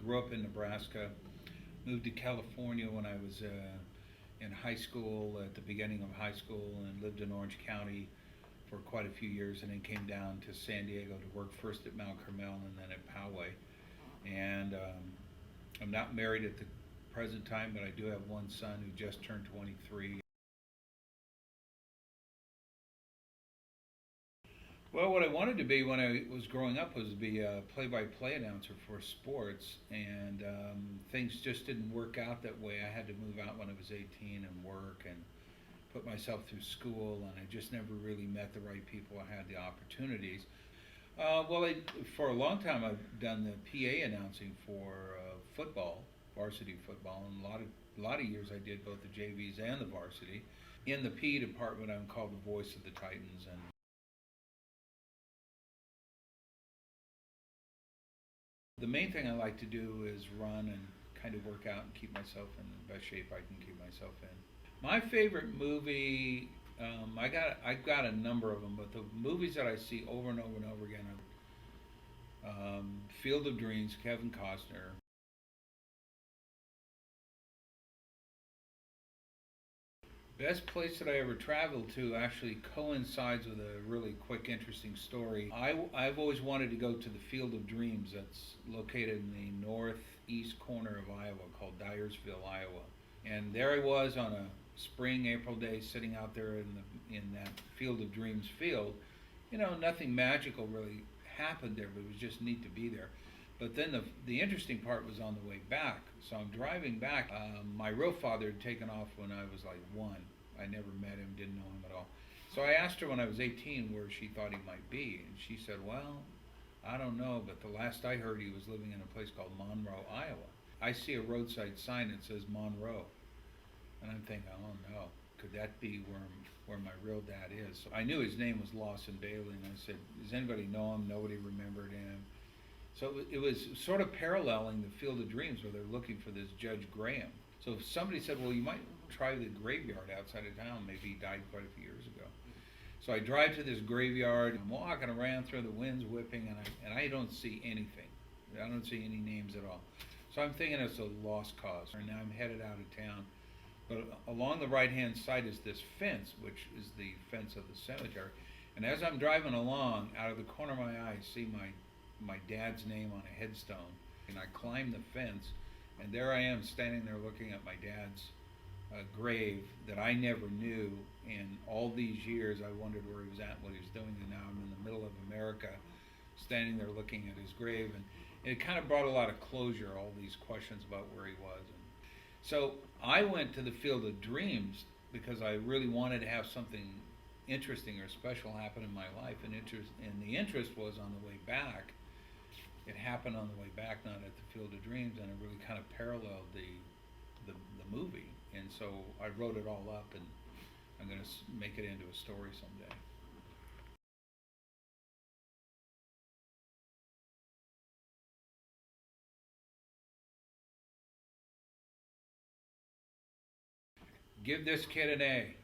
grew up in Nebraska, moved to California when I was in high school, at the beginning of high school, and lived in Orange County for quite a few years, and then came down to San Diego to work first at Mount Carmel and then at Poway. And I'm not married at the present time, but I do have one son who just turned 23. Well, what I wanted to be when I was growing up was to be a play-by-play announcer for sports, and things just didn't work out that way. I had to move out when I was 18 and work and put myself through school, and I just never really met the right people. I had the opportunities. For a long time, I've done the PA announcing for football, varsity football, and a lot of years I did both the JVs and the varsity. In the PE department, I'm called the voice of the Titans, and the main thing I like to do is run and kind of work out and keep myself in the best shape I can keep myself in. My favorite movie, I've got a number of them, but the movies that I see over and over and over again are Field of Dreams, Kevin Costner. Best place that I ever traveled to actually coincides with a really quick, interesting story. I've always wanted to go to the Field of Dreams that's located in the northeast corner of Iowa called Dyersville, Iowa. And there I was on a spring April day sitting out there in that Field of Dreams field. You know, nothing magical really happened there, but it was just neat to be there. But then the interesting part was on the way back. So I'm driving back. My real father had taken off when I was like one. I never met him, didn't know him at all. So I asked her when I was 18 where she thought he might be, and she said, "Well, I don't know, but the last I heard he was living in a place called Monroe, Iowa." I see a roadside sign that says Monroe, and I'm thinking, "Oh no, could that be where my real dad is?" So I knew his name was Lawson Bailey, and I said, "Does anybody know him?" Nobody remembered him. So it was sort of paralleling the Field of Dreams where they're looking for this Judge Graham. So if somebody said, "Well, you might try the graveyard outside of town. Maybe he died quite a few years ago." So I drive to this graveyard. I'm walking around through the winds whipping, and I don't see anything. I don't see any names at all. So I'm thinking it's a lost cause. And now I'm headed out of town. But along the right-hand side is this fence, which is the fence of the cemetery. And as I'm driving along, out of the corner of my eye, I see my dad's name on a headstone. And I climb the fence, and there I am standing there looking at my dad's grave that I never knew. And all these years I wondered where he was at, what he was doing, and now I'm in the middle of America standing there looking at his grave. And it kind of brought a lot of closure, all these questions about where he was. And so I went to the Field of Dreams because I really wanted to have something interesting or special happen in my life. And the interest was on the way back. It happened on the way back, not at the Field of Dreams, and it really kind of paralleled the movie. And so I wrote it all up, and I'm going to make it into a story someday. Give this kid an A.